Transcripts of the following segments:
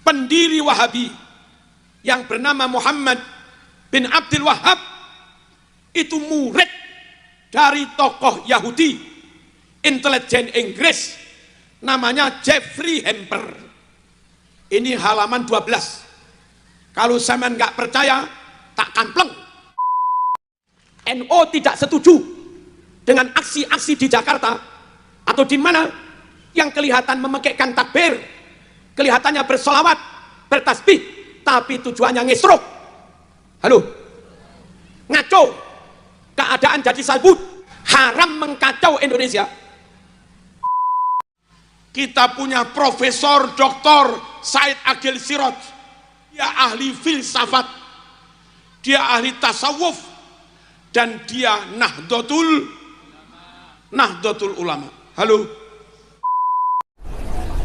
pendiri Wahabi yang bernama Muhammad bin Abdul Wahhab itu murid dari tokoh Yahudi intelijen Inggris namanya Jeffrey Hamper. Ini halaman 12. Kalau sampean nggak percaya tak kampleng. NO tidak setuju dengan aksi-aksi di Jakarta atau di mana yang kelihatan memekekkan takbir, kelihatannya bersolawat, bertasbih, tapi tujuannya ngesruk. Halo, ngaco, keadaan jadi salbut, haram mengkacau Indonesia. Kita punya Profesor Dr. Said Agil Siraj, dia ahli filsafat, dia ahli tasawuf, dan dia Nahdlatul Ulama. Halo.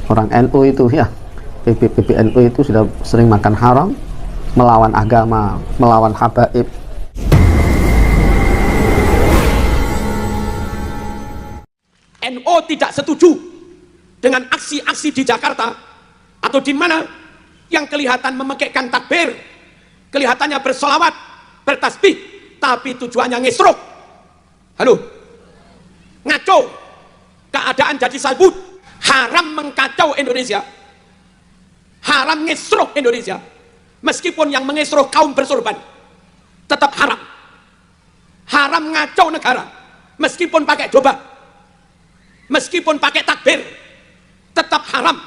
Orang NU itu ya, PBNU itu sudah sering makan haram, melawan agama, melawan habaib. NU tidak setuju dengan aksi-aksi di Jakarta atau di mana yang kelihatan memekekkan takbir, kelihatannya bersolawat, bertasbih, tapi tujuannya ngesruk. Halo, ngaco, keadaan jadi salbut, haram mengkacau Indonesia, haram ngesruk Indonesia. Meskipun yang mengesruk kaum bersorban tetap haram, haram ngacau negara, meskipun pakai jubah, meskipun pakai takbir, tetap haram.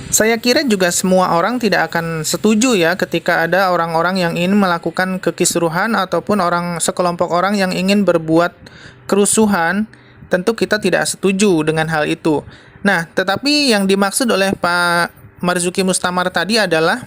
Saya kira juga semua orang tidak akan setuju ya ketika ada orang-orang yang ingin melakukan kekisruhan ataupun sekelompok orang yang ingin berbuat kerusuhan. Tentu kita tidak setuju dengan hal itu. Nah, tetapi yang dimaksud oleh Pak Marzuki Mustamar tadi adalah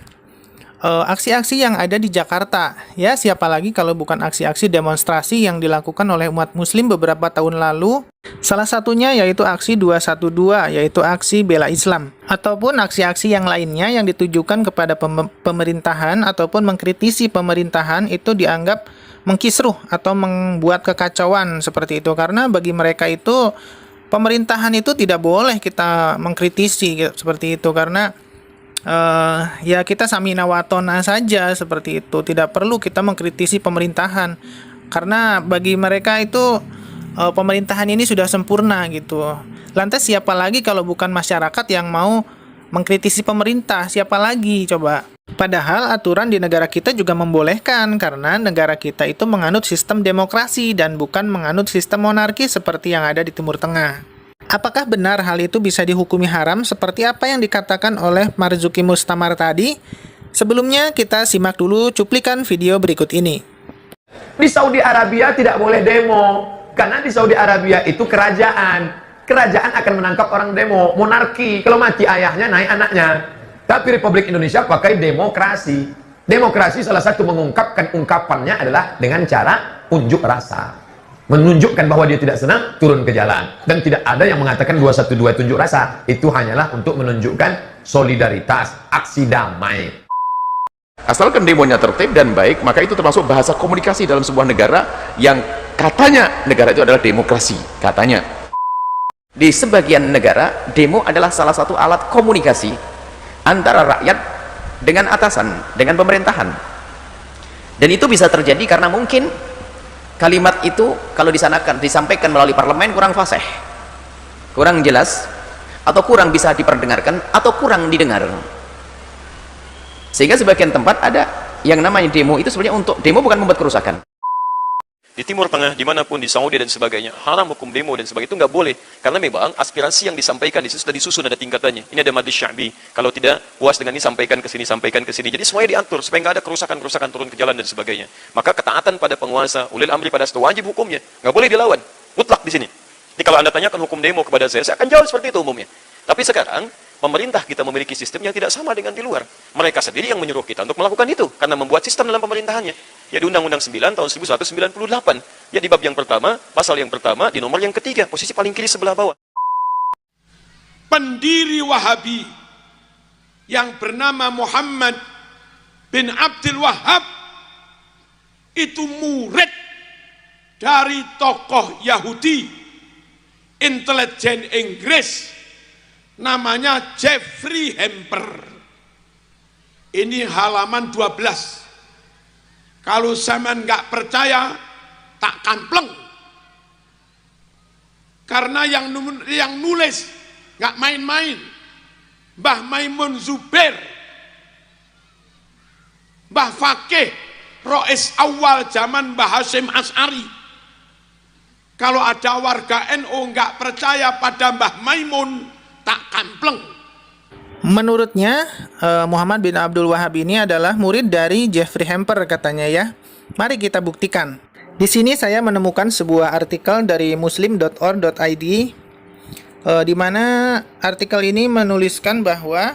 aksi-aksi yang ada di Jakarta. Ya, siapa lagi kalau bukan aksi-aksi demonstrasi yang dilakukan oleh umat muslim beberapa tahun lalu. Salah satunya yaitu aksi 212, yaitu aksi bela Islam. Ataupun aksi-aksi yang lainnya yang ditujukan kepada pemerintahan ataupun mengkritisi pemerintahan itu dianggap mengkisruh atau membuat kekacauan seperti itu. Karena bagi mereka itu pemerintahan itu tidak boleh kita mengkritisi seperti itu. Karena ya kita samina watona saja seperti itu, tidak perlu kita mengkritisi pemerintahan karena bagi mereka itu pemerintahan ini sudah sempurna gitu. Lantas siapa lagi kalau bukan masyarakat yang mau mengkritisi pemerintah? Siapa lagi coba? Padahal aturan di negara kita juga membolehkan karena negara kita itu menganut sistem demokrasi dan bukan menganut sistem monarki seperti yang ada di Timur Tengah. Apakah benar hal itu bisa dihukumi haram seperti apa yang dikatakan oleh Marzuki Mustamar tadi? Sebelumnya kita simak dulu cuplikan video berikut ini. Di Saudi Arabia tidak boleh demo, karena di Saudi Arabia itu kerajaan. Kerajaan akan menangkap orang demo, monarki. Kalau mati ayahnya, naik anaknya. Tapi Republik Indonesia pakai demokrasi. Demokrasi salah satu mengungkapkan ungkapannya adalah dengan cara unjuk rasa. Menunjukkan bahwa dia tidak senang, turun ke jalan. Dan tidak ada yang mengatakan 212 tunjuk rasa. Itu hanyalah untuk menunjukkan solidaritas, aksi damai. Asalkan demonya tertib dan baik, maka itu termasuk bahasa komunikasi dalam sebuah negara yang katanya negara itu adalah demokrasi, katanya. Di sebagian negara, demo adalah salah satu alat komunikasi antara rakyat dengan atasan, dengan pemerintahan. Dan itu bisa terjadi karena mungkin kalimat itu kalau disampaikan melalui parlemen kurang fasih, kurang jelas, atau kurang bisa diperdengarkan, atau kurang didengar. Sehingga sebagian tempat ada yang namanya demo itu sebenarnya untuk demo bukan membuat kerusakan. Di Timur Tengah, dimanapun, di Saudi dan sebagainya, haram hukum demo dan sebagainya, itu nggak boleh. Karena memang aspirasi yang disampaikan di situ sudah disusun, ada tingkatannya. Ini ada majlis sya'bi. Kalau tidak puas dengan ini, sampaikan ke sini, sampaikan ke sini. Jadi semuanya diatur, supaya nggak ada kerusakan-kerusakan turun ke jalan dan sebagainya. Maka ketaatan pada penguasa, ulil amri pada situ, wajib hukumnya. Nggak boleh dilawan. Mutlak di sini. Jadi kalau Anda tanyakan hukum demo kepada saya akan jawab seperti itu umumnya. Tapi sekarang, pemerintah kita memiliki sistem yang tidak sama dengan di luar. Mereka sendiri yang menyuruh kita untuk melakukan itu, karena membuat sistem dalam pemerintahannya. Ya di Undang-Undang 9 tahun 1198. Ya di bab yang pertama, pasal yang pertama, di nomor yang ketiga, posisi paling kiri sebelah bawah. Pendiri Wahabi yang bernama Muhammad bin Abdul Wahhab itu murid dari tokoh Yahudi intelijen Inggris namanya Jeffrey Hamper. Ini halaman 12. Kalau zaman nggak percaya, tak kampleng. Karena yang nulis nggak main-main. Mbah Maimun Zubair, Mbah Fakih, Rois awal zaman Mbah Hasyim Asy'ari. Kalau ada warga NU nggak percaya pada Mbah Maimun, tak kampleng. Menurutnya, Muhammad bin Abdul Wahab ini adalah murid dari Jeffrey Hamper katanya ya. Mari kita buktikan. Di sini saya menemukan sebuah artikel dari muslim.or.id di mana artikel ini menuliskan bahwa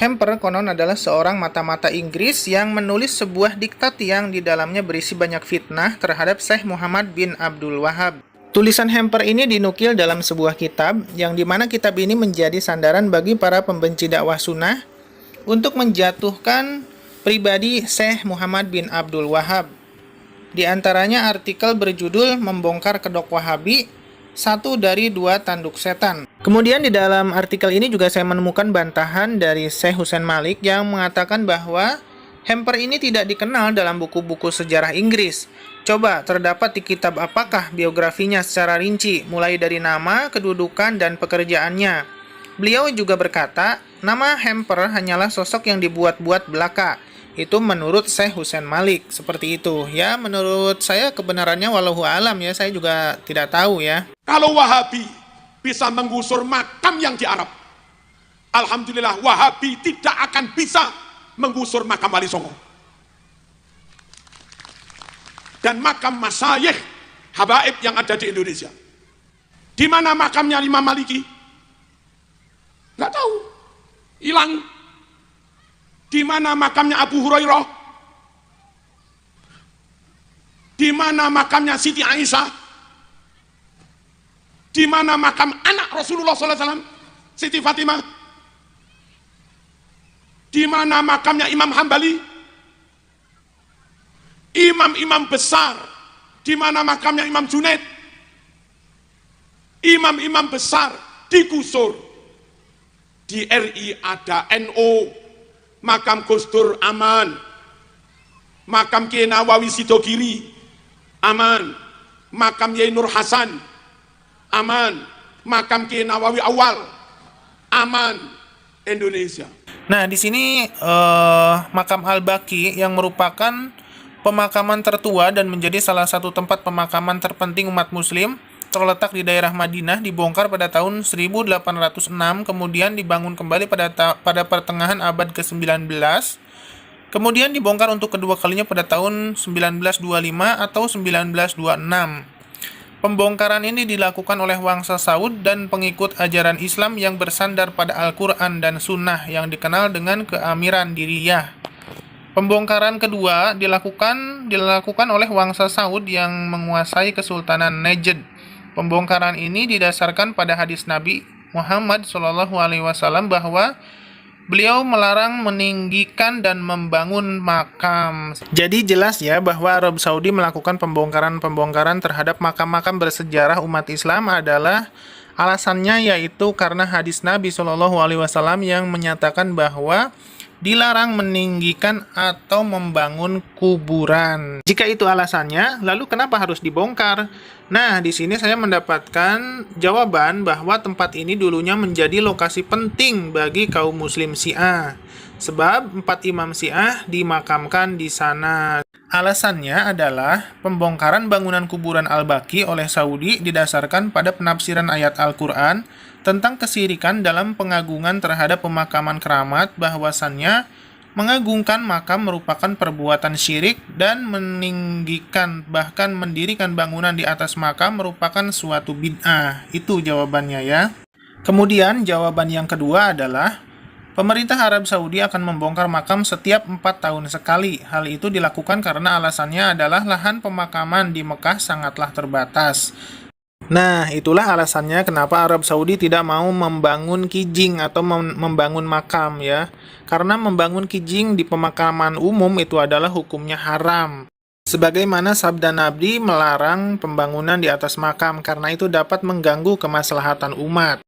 Hamper konon adalah seorang mata-mata Inggris yang menulis sebuah diktat yang di dalamnya berisi banyak fitnah terhadap Syekh Muhammad bin Abdul Wahab. Tulisan Hamper ini dinukil dalam sebuah kitab yang dimana kitab ini menjadi sandaran bagi para pembenci dakwah sunnah untuk menjatuhkan pribadi Syekh Muhammad bin Abdul Wahab. Di antaranya artikel berjudul Membongkar Kedok Wahabi, satu dari dua tanduk setan. Kemudian di dalam artikel ini juga saya menemukan bantahan dari Syekh Hussein Malik yang mengatakan bahwa Hamper ini tidak dikenal dalam buku-buku sejarah Inggris. Coba terdapat di kitab apakah biografinya secara rinci, mulai dari nama, kedudukan, dan pekerjaannya. Beliau juga berkata, nama Hamper hanyalah sosok yang dibuat-buat belaka. Itu menurut Syekh Hussein Malik, seperti itu. Ya, menurut saya kebenarannya wallahu alam ya, saya juga tidak tahu ya. Kalau Wahabi bisa menggusur makam yang di Arab, alhamdulillah Wahabi tidak akan bisa menggusur makam Wali Songo dan makam masyayikh habaib yang ada di Indonesia. Di mana makamnya Imam Maliki? Nggak tahu, hilang. Di mana makamnya Abu Hurairah? Di mana makamnya Siti Aisyah? Di mana makam anak Rasulullah SAW, Siti Fatimah? Di mana makamnya Imam Hambali? Imam-imam besar. Di mana makamnya Imam Junaid? Imam-imam besar digusur. Di RI ada NU, makam Gus Dur aman, makam Kiai Nawawi Sidogiri aman, makam Yai Nur Hasan aman, makam Kiai Nawawi Awal aman. Indonesia. Nah, di sini makam Al-Baqi yang merupakan pemakaman tertua dan menjadi salah satu tempat pemakaman terpenting umat muslim, terletak di daerah Madinah, dibongkar pada tahun 1806, kemudian dibangun kembali pada pertengahan abad ke-19, kemudian dibongkar untuk kedua kalinya pada tahun 1925 atau 1926. Pembongkaran ini dilakukan oleh Wangsa Saud dan pengikut ajaran Islam yang bersandar pada Al-Quran dan Sunnah yang dikenal dengan Keamiran Diriyah. Pembongkaran kedua dilakukan oleh Wangsa Saud yang menguasai Kesultanan Najd. Pembongkaran ini didasarkan pada hadis Nabi Muhammad SAW bahwa beliau melarang meninggikan dan membangun makam. Jadi jelas ya bahwa Arab Saudi melakukan pembongkaran terhadap makam-makam bersejarah umat Islam adalah alasannya yaitu karena hadis Nabi SAW yang menyatakan bahwa dilarang meninggikan atau membangun kuburan. Jika itu alasannya, lalu kenapa harus dibongkar? Nah, di sini saya mendapatkan jawaban bahwa tempat ini dulunya menjadi lokasi penting bagi kaum muslim Syiah. Sebab 4 imam Syiah dimakamkan di sana. Alasannya adalah pembongkaran bangunan kuburan Al-Baqi oleh Saudi didasarkan pada penafsiran ayat Al-Quran tentang kesirikan dalam pengagungan terhadap pemakaman keramat, bahwasannya mengagungkan makam merupakan perbuatan syirik dan meninggikan bahkan mendirikan bangunan di atas makam merupakan suatu bid'ah. Itu jawabannya ya. Kemudian jawaban yang kedua adalah pemerintah Arab Saudi akan membongkar makam setiap 4 tahun sekali. Hal itu dilakukan karena alasannya adalah lahan pemakaman di Mekah sangatlah terbatas. Nah, itulah alasannya kenapa Arab Saudi tidak mau membangun kijing atau membangun makam ya. Karena membangun kijing di pemakaman umum itu adalah hukumnya haram. Sebagaimana sabda Nabi melarang pembangunan di atas makam karena itu dapat mengganggu kemaslahatan umat.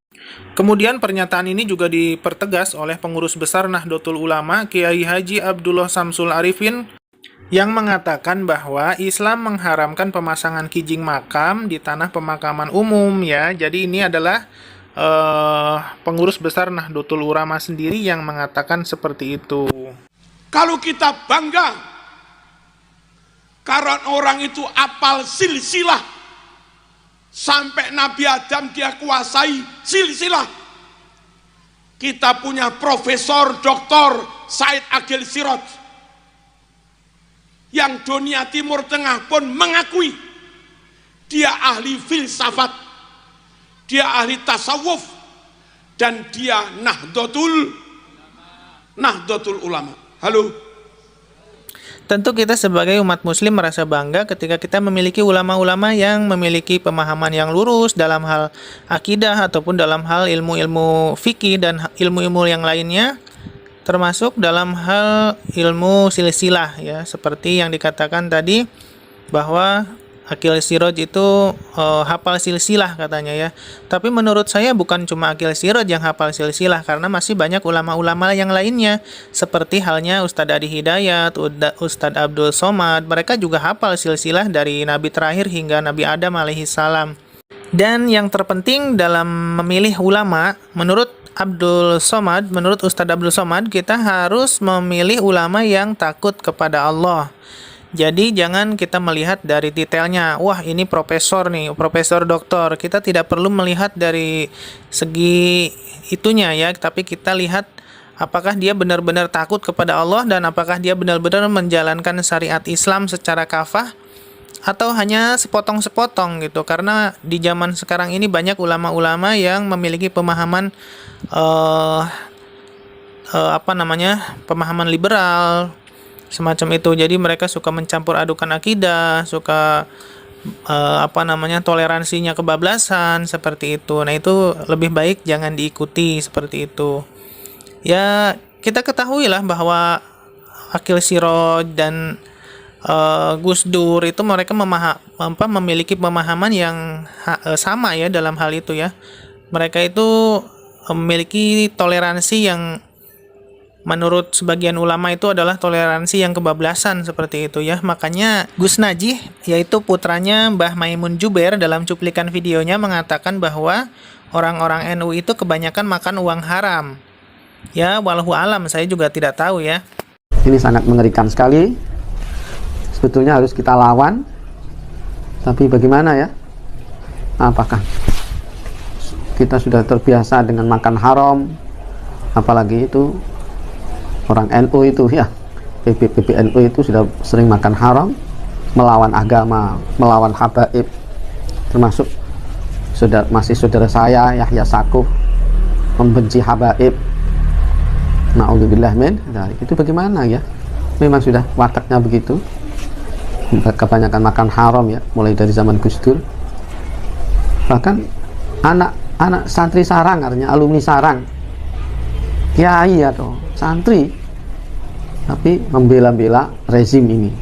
Kemudian pernyataan ini juga dipertegas oleh pengurus besar Nahdlatul Ulama Kiai Haji Abdullah Samsul Arifin yang mengatakan bahwa Islam mengharamkan pemasangan kijing makam di tanah pemakaman umum ya. Jadi ini adalah pengurus besar Nahdlatul Ulama sendiri yang mengatakan seperti itu. Kalau kita bangga karena orang itu apal silsilah, sampai Nabi Adam dia kuasai silsilah. Kita punya Profesor Dr. Said Agil Siraj yang dunia Timur Tengah pun mengakui dia ahli filsafat, dia ahli tasawuf, dan dia Nahdlatul Ulama. Halo. Tentu kita sebagai umat muslim merasa bangga ketika kita memiliki ulama-ulama yang memiliki pemahaman yang lurus dalam hal akidah ataupun dalam hal ilmu-ilmu fikih dan ilmu-ilmu yang lainnya, termasuk dalam hal ilmu silsilah ya, seperti yang dikatakan tadi bahwa Akil Siraj itu hafal silsilah katanya ya. Tapi menurut saya bukan cuma Akil Siraj yang hafal silsilah, karena masih banyak ulama-ulama yang lainnya seperti halnya Ustadz Adi Hidayat, Ustadz Abdul Somad. Mereka juga hafal silsilah dari Nabi terakhir hingga Nabi Adam alaihissalam. Dan yang terpenting dalam memilih ulama, menurut Ustadz Abdul Somad, kita harus memilih ulama yang takut kepada Allah. Jadi jangan kita melihat dari detailnya, wah ini profesor nih, profesor doktor. Kita tidak perlu melihat dari segi itunya ya, tapi kita lihat apakah dia benar-benar takut kepada Allah dan apakah dia benar-benar menjalankan syariat Islam secara kafah atau hanya sepotong-sepotong gitu. Karena di zaman sekarang ini banyak ulama-ulama yang memiliki pemahaman pemahaman liberal semacam itu. Jadi mereka suka mencampur adukan akidah, suka toleransinya kebablasan seperti itu. Nah, itu lebih baik jangan diikuti seperti itu. Ya, kita ketahuilah bahwa Akil Siraj dan Gus Dur itu mereka memiliki pemahaman yang sama ya dalam hal itu ya. Mereka itu memiliki toleransi yang menurut sebagian ulama itu adalah toleransi yang kebablasan seperti itu ya. Makanya Gus Najih, yaitu putranya Mbah Maimun Jubair, dalam cuplikan videonya mengatakan bahwa orang-orang NU itu kebanyakan makan uang haram. Ya, wallahu alam, saya juga tidak tahu ya. Ini sangat mengerikan sekali. Sebetulnya harus kita lawan. Tapi bagaimana ya? Apakah kita sudah terbiasa dengan makan haram? Apalagi itu orang NU itu ya, PBNU itu sudah sering makan haram, melawan agama, melawan habaib, termasuk saudara saya Yahya Sakuf membenci habaib. Na'udzubillah min dzalik. Itu bagaimana ya? Memang sudah wataknya begitu. Kebanyakan makan haram ya, mulai dari zaman Gus Dur. Bahkan anak santri sarang, artinya alumni sarang, kiai atau santri, tapi membela-bela rezim ini,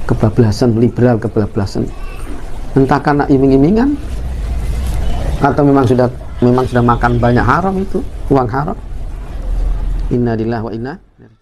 kebablasan liberal, kebablasan, entah karena iming-imingan atau memang sudah makan banyak haram, itu uang haram. Innalillahi wa inna